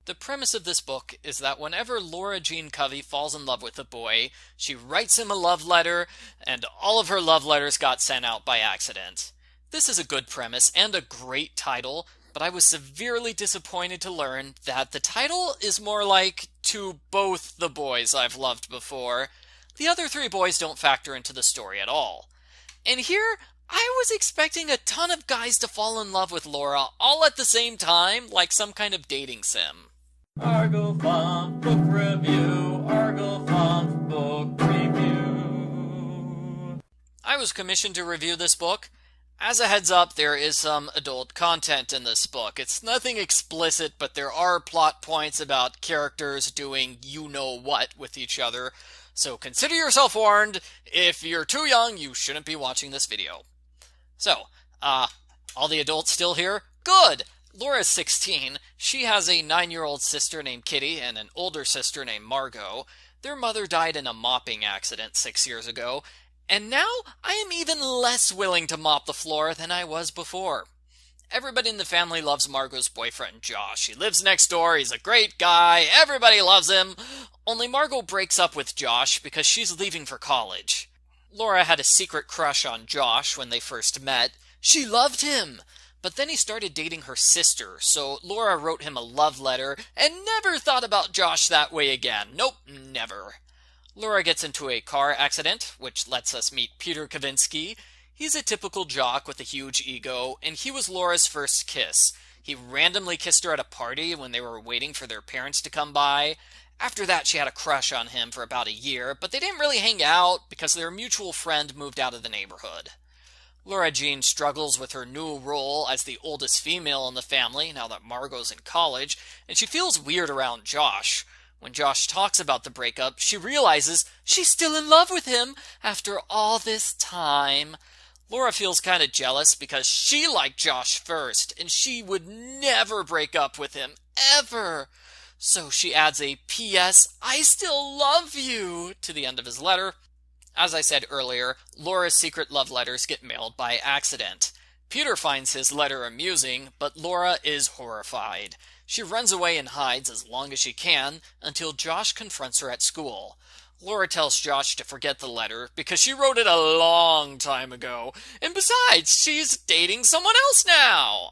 The premise of this book is that whenever Lara Jean Covey falls in love with a boy, she writes him a love letter, and all of her love letters got sent out by accident. This is a good premise and a great title, but I was severely disappointed to learn that the title is more like To Both the Boys I've Loved Before. The other three boys don't factor into the story at all. And here, I was expecting a ton of guys to fall in love with Lara all at the same time, like some kind of dating sim. Argo Font Book Review, Argo Font Book Review. I was commissioned to review this book. As a heads up, there is some adult content in this book. It's nothing explicit, but there are plot points about characters doing you-know-what with each other. So consider yourself warned. If you're too young, you shouldn't be watching this video. So, all the adults still here? Good! Lara's 16. She has a 9-year-old sister named Kitty and an older sister named Margot. Their mother died in a mopping accident 6 years ago. And now I am even less willing to mop the floor than I was before. Everybody in the family loves Margot's boyfriend, Josh. He lives next door, he's a great guy, everybody loves him. Only Margot breaks up with Josh because she's leaving for college. Lara had a secret crush on Josh when they first met. She loved him! But then he started dating her sister, so Lara wrote him a love letter and never thought about Josh that way again. Nope, never. Lara gets into a car accident, which lets us meet Peter Kavinsky. He's a typical jock with a huge ego, and he was Lara's first kiss. He randomly kissed her at a party when they were waiting for their parents to come by. After that, she had a crush on him for about a year, but they didn't really hang out because their mutual friend moved out of the neighborhood. Lara Jean struggles with her new role as the oldest female in the family now that Margot's in college, and she feels weird around Josh. When Josh talks about the breakup, she realizes she's still in love with him after all this time. Lara feels kind of jealous because she liked Josh first, and she would never break up with him, ever. So she adds a P.S. I still love you to the end of his letter. As I said earlier, Lara's secret love letters get mailed by accident. Peter finds his letter amusing, but Lara is horrified. She runs away and hides as long as she can until Josh confronts her at school. Lara tells Josh to forget the letter because she wrote it a long time ago, and besides, she's dating someone else now.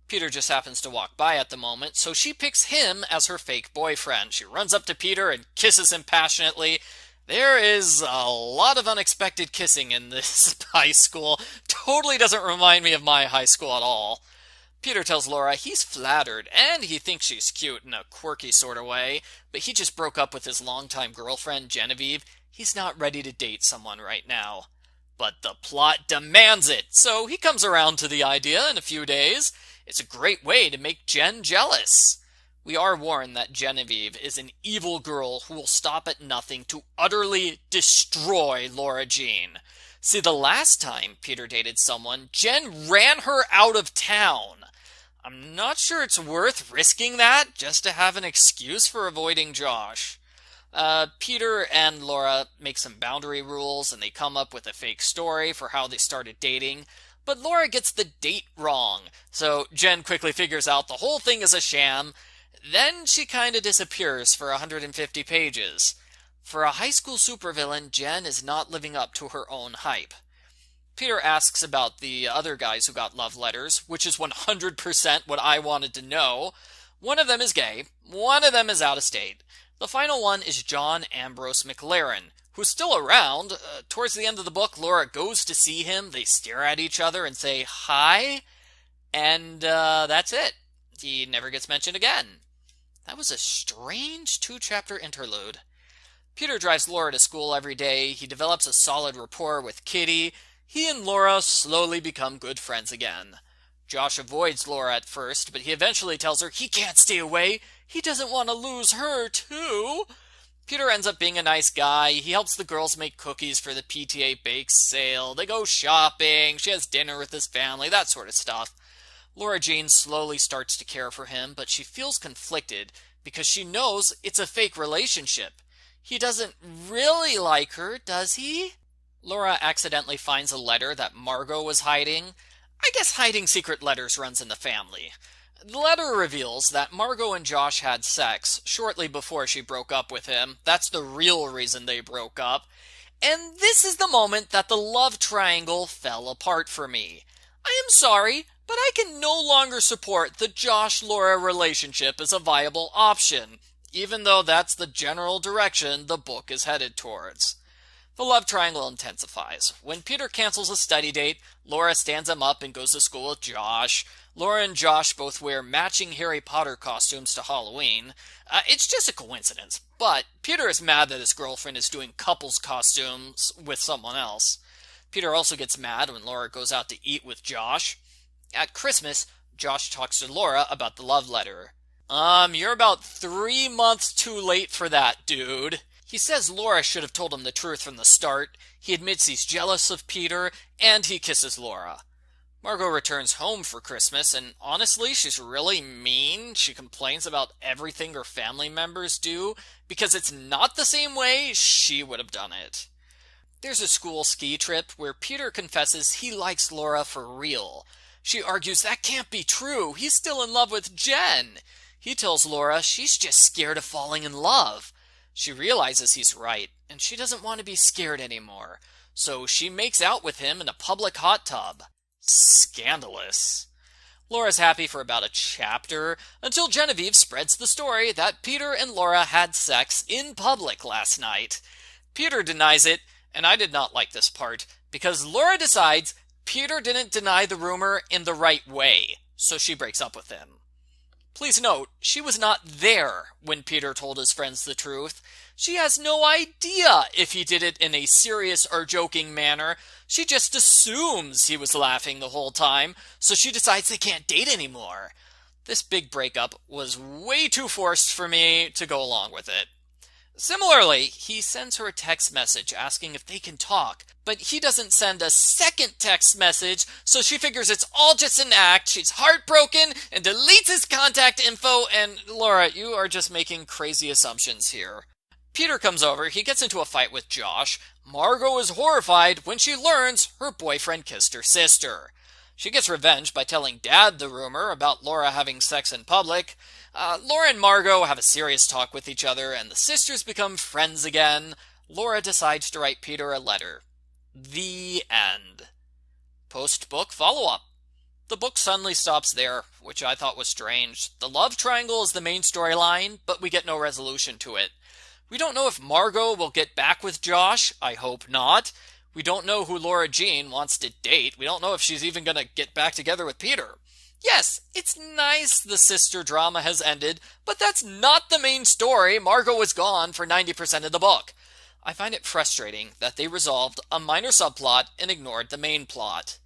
Peter just happens to walk by at the moment, so she picks him as her fake boyfriend. She runs up to Peter and kisses him passionately. There is a lot of unexpected kissing in this high school. Totally doesn't remind me of my high school at all. Peter tells Lara he's flattered, and he thinks she's cute in a quirky sort of way, but he just broke up with his longtime girlfriend, Genevieve. He's not ready to date someone right now. But the plot demands it, so he comes around to the idea in a few days. It's a great way to make Jen jealous. We are warned that Genevieve is an evil girl who will stop at nothing to utterly destroy Lara Jean. See, the last time Peter dated someone, Jen ran her out of town. I'm not sure it's worth risking that just to have an excuse for avoiding Josh. Peter and Lara make some boundary rules and they come up with a fake story for how they started dating. But Lara gets the date wrong, so Jen quickly figures out the whole thing is a sham. Then she kinda disappears for 150 pages. For a high school supervillain, Jen is not living up to her own hype. Peter asks about the other guys who got love letters, which is 100% what I wanted to know. One of them is gay, one of them is out of state. The final one is John Ambrose McLaren, who's still around. Towards the end of the book, Lara goes to see him, they stare at each other and say, hi, and that's it. He never gets mentioned again. That was a strange 2-chapter interlude. Peter drives Lara to school every day. He develops a solid rapport with Kitty. He and Lara slowly become good friends again. Josh avoids Lara at first, but he eventually tells her he can't stay away. He doesn't want to lose her, too. Peter ends up being a nice guy. He helps the girls make cookies for the PTA bake sale. They go shopping. She has dinner with his family, that sort of stuff. Lara Jean slowly starts to care for him, but she feels conflicted because she knows it's a fake relationship. He doesn't really like her, does he? Lara accidentally finds a letter that Margot was hiding. I guess hiding secret letters runs in the family. The letter reveals that Margot and Josh had sex shortly before she broke up with him. That's the real reason they broke up. And this is the moment that the love triangle fell apart for me. I am sorry, but I can no longer support the Josh-Laura relationship as a viable option, even though that's the general direction the book is headed towards. The love triangle intensifies. When Peter cancels a study date, Laura stands him up and goes to school with Josh. Laura and Josh both wear matching Harry Potter costumes to Halloween. It's just a coincidence, but Peter is mad that his girlfriend is doing couples costumes with someone else. Peter also gets mad when Laura goes out to eat with Josh. At Christmas, Josh talks to Laura about the love letter. You're about 3 months too late for that, dude. He says Laura should have told him the truth from the start. He admits he's jealous of Peter, and he kisses Laura. Margot returns home for Christmas, and honestly, she's really mean. She complains about everything her family members do, because it's not the same way she would have done it. There's a school ski trip where Peter confesses he likes Laura for real. She argues that can't be true. He's still in love with Jen. He tells Laura she's just scared of falling in love. She realizes he's right, and she doesn't want to be scared anymore, so she makes out with him in a public hot tub. Scandalous. Laura's happy for about a chapter, until Genevieve spreads the story that Peter and Laura had sex in public last night. Peter denies it, and I did not like this part, because Laura decides Peter didn't deny the rumor in the right way, so she breaks up with him. Please note, she was not there when Peter told his friends the truth. She has no idea if he did it in a serious or joking manner. She just assumes he was laughing the whole time, so she decides they can't date anymore. This big breakup was way too forced for me to go along with it. Similarly, he sends her a text message asking if they can talk, but he doesn't send a second text message, so she figures it's all just an act. She's heartbroken and deletes his contact info, and Laura, you are just making crazy assumptions here. Peter comes over, he gets into a fight with Josh. Margot is horrified when she learns her boyfriend kissed her sister. She gets revenge by telling Dad the rumor about Laura having sex in public. Laura and Margot have a serious talk with each other, and the sisters become friends again. Laura decides to write Peter a letter. The end. Post-book follow-up. The book suddenly stops there, which I thought was strange. The love triangle is the main storyline, but we get no resolution to it. We don't know if Margot will get back with Josh. I hope not. We don't know who Lara Jean wants to date. We don't know if she's even going to get back together with Peter. Yes, it's nice the sister drama has ended, but that's not the main story. Margot was gone for 90% of the book. I find it frustrating that they resolved a minor subplot and ignored the main plot.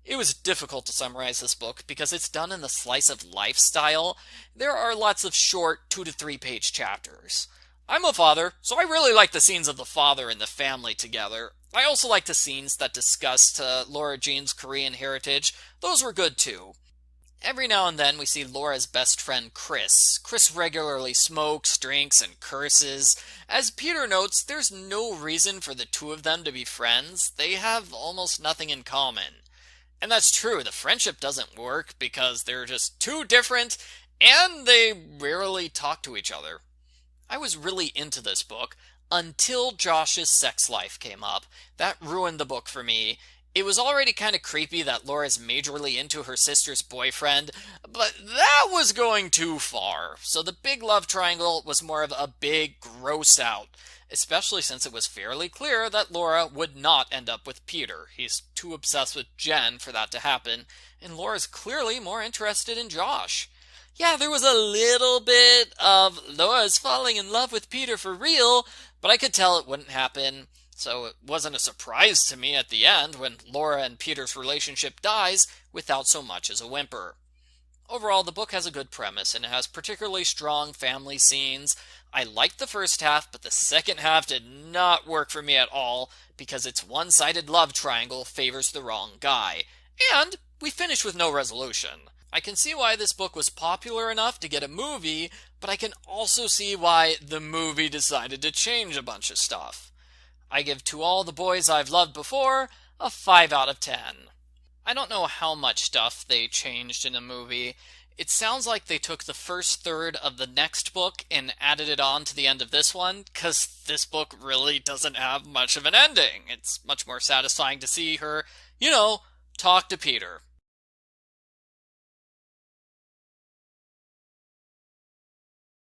It was difficult to summarize this book because it's done in the slice of life style. There are lots of short 2 to 3 page chapters. I'm a father, so I really like the scenes of the father and the family together. I also like the scenes that discussed Lara Jean's Korean heritage. Those were good too. Every now and then we see Laura's best friend Chris. Chris regularly smokes, drinks, and curses. As Peter notes, there's no reason for the two of them to be friends. They have almost nothing in common. And that's true, the friendship doesn't work because they're just too different, and they rarely talk to each other. I was really into this book until Josh's sex life came up. That ruined the book for me. It was already kind of creepy that Laura's majorly into her sister's boyfriend, but that was going too far. So the big love triangle was more of a big gross out, especially since it was fairly clear that Laura would not end up with Peter. He's too obsessed with Jen for that to happen, and Laura's clearly more interested in Josh. Yeah, there was a little bit of Laura's falling in love with Peter for real, but I could tell it wouldn't happen. So it wasn't a surprise to me at the end when Laura and Peter's relationship dies without so much as a whimper. Overall, the book has a good premise, and it has particularly strong family scenes. I liked the first half, but the second half did not work for me at all, because its one-sided love triangle favors the wrong guy. And we finish with no resolution. I can see why this book was popular enough to get a movie, but I can also see why the movie decided to change a bunch of stuff. I give To All the Boys I've Loved Before a 5 out of 10. I don't know how much stuff they changed in the movie. It sounds like they took the first third of the next book and added it on to the end of this one, because this book really doesn't have much of an ending. It's much more satisfying to see her, talk to Peter.